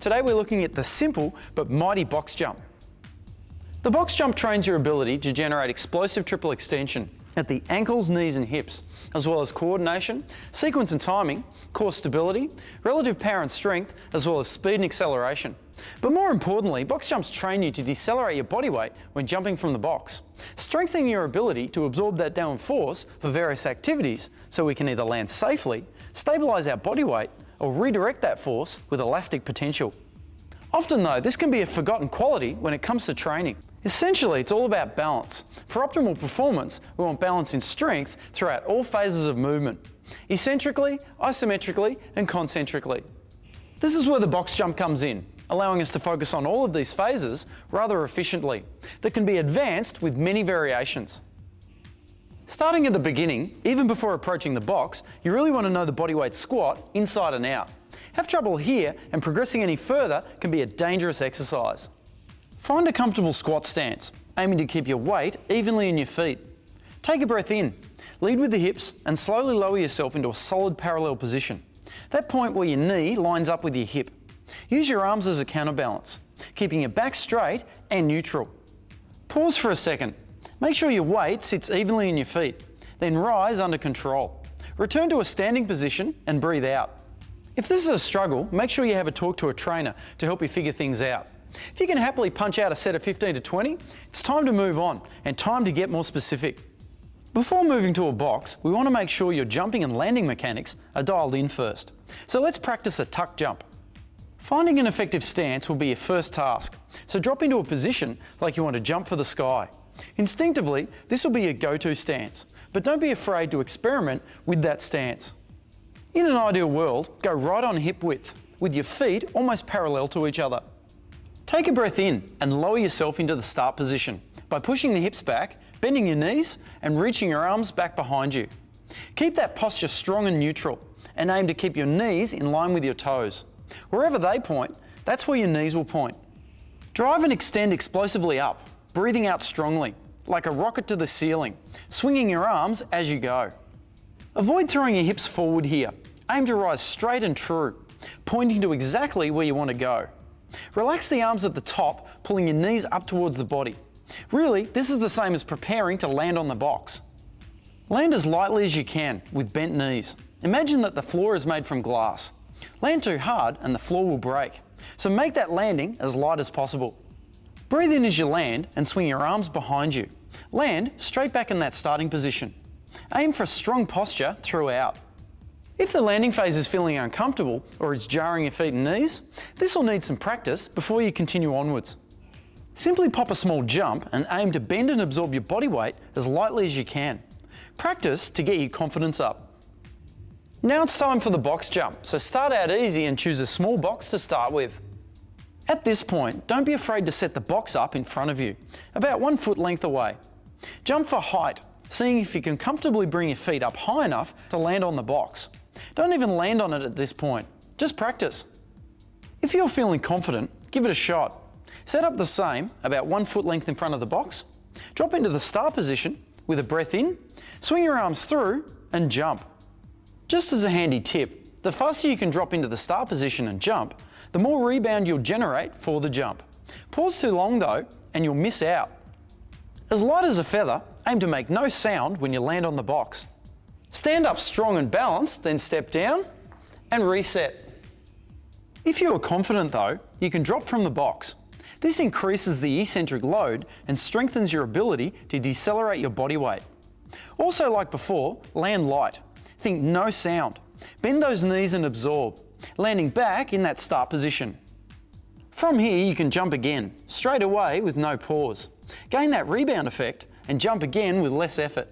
Today we're looking at the simple but mighty box jump. The box jump trains your ability to generate explosive triple extension at the ankles, knees and hips, as well as coordination, sequence and timing, core stability, relative power and strength, as well as speed and acceleration. But more importantly, box jumps train you to decelerate your body weight when jumping from the box, strengthening your ability to absorb that downward force for various activities so we can either land safely, stabilise our body weight, or redirect that force with elastic potential. Often though, this can be a forgotten quality when it comes to training. Essentially, it's all about balance. For optimal performance, we want balance in strength throughout all phases of movement, eccentrically, isometrically, and concentrically. This is where the box jump comes in, allowing us to focus on all of these phases rather efficiently, that can be advanced with many variations. Starting at the beginning, even before approaching the box, you really want to know the bodyweight squat inside and out. Have trouble here, and progressing any further can be a dangerous exercise. Find a comfortable squat stance, aiming to keep your weight evenly in your feet. Take a breath in, lead with the hips and slowly lower yourself into a solid parallel position. That point where your knee lines up with your hip. Use your arms as a counterbalance, keeping your back straight and neutral. Pause for a second. Make sure your weight sits evenly in your feet, then rise under control. Return to a standing position and breathe out. If this is a struggle, make sure you have a talk to a trainer to help you figure things out. If you can happily punch out a set of 15 to 20, it's time to move on and time to get more specific. Before moving to a box, we want to make sure your jumping and landing mechanics are dialed in first. So let's practice a tuck jump. Finding an effective stance will be your first task, so drop into a position like you want to jump for the sky. Instinctively, this will be your go-to stance, but don't be afraid to experiment with that stance. In an ideal world, go right on hip width, with your feet almost parallel to each other. Take a breath in and lower yourself into the start position by pushing the hips back, bending your knees and reaching your arms back behind you. Keep that posture strong and neutral and aim to keep your knees in line with your toes. Wherever they point, that's where your knees will point. Drive and extend explosively up, breathing out strongly, like a rocket to the ceiling, swinging your arms as you go. Avoid throwing your hips forward here. Aim to rise straight and true, pointing to exactly where you want to go. Relax the arms at the top, pulling your knees up towards the body. Really, this is the same as preparing to land on the box. Land as lightly as you can with bent knees. Imagine that the floor is made from glass. Land too hard and the floor will break, so make that landing as light as possible. Breathe in as you land and swing your arms behind you. Land straight back in that starting position. Aim for a strong posture throughout. If the landing phase is feeling uncomfortable or it's jarring your feet and knees, this will need some practice before you continue onwards. Simply pop a small jump and aim to bend and absorb your body weight as lightly as you can. Practice to get your confidence up. Now it's time for the box jump, so start out easy and choose a small box to start with. At this point, don't be afraid to set the box up in front of you, about 1 foot length away. Jump for height, seeing if you can comfortably bring your feet up high enough to land on the box. Don't even land on it at this point, just practice. If you're feeling confident, give it a shot. Set up the same, about 1 foot length in front of the box. Drop into the start position with a breath in, swing your arms through and jump. Just as a handy tip, the faster you can drop into the start position and jump, the more rebound you'll generate for the jump. Pause too long though, and you'll miss out. As light as a feather, aim to make no sound when you land on the box. Stand up strong and balanced, then step down and reset. If you are confident though, you can drop from the box. This increases the eccentric load and strengthens your ability to decelerate your body weight. Also, like before, land light. Think no sound. Bend those knees and absorb, landing back in that start position. From here you can jump again, straight away with no pause. Gain that rebound effect and jump again with less effort.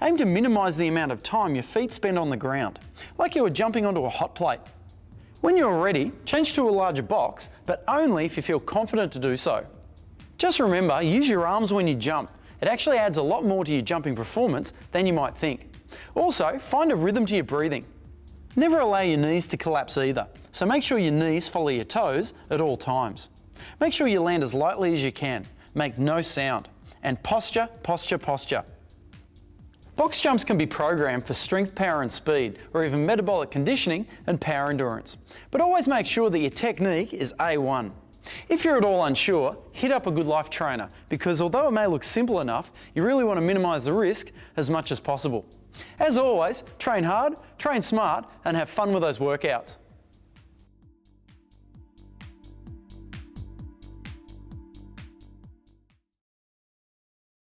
Aim to minimise the amount of time your feet spend on the ground, like you are jumping onto a hot plate. When you're ready, change to a larger box, but only if you feel confident to do so. Just remember, use your arms when you jump. It actually adds a lot more to your jumping performance than you might think. Also, find a rhythm to your breathing. Never allow your knees to collapse either, so make sure your knees follow your toes at all times. Make sure you land as lightly as you can, make no sound, and posture, posture, posture. Box jumps can be programmed for strength, power and speed, or even metabolic conditioning and power endurance. But always make sure that your technique is A1. If you're at all unsure, hit up a Good Life trainer, because although it may look simple enough, you really want to minimise the risk as much as possible. As always, train hard, train smart and have fun with those workouts.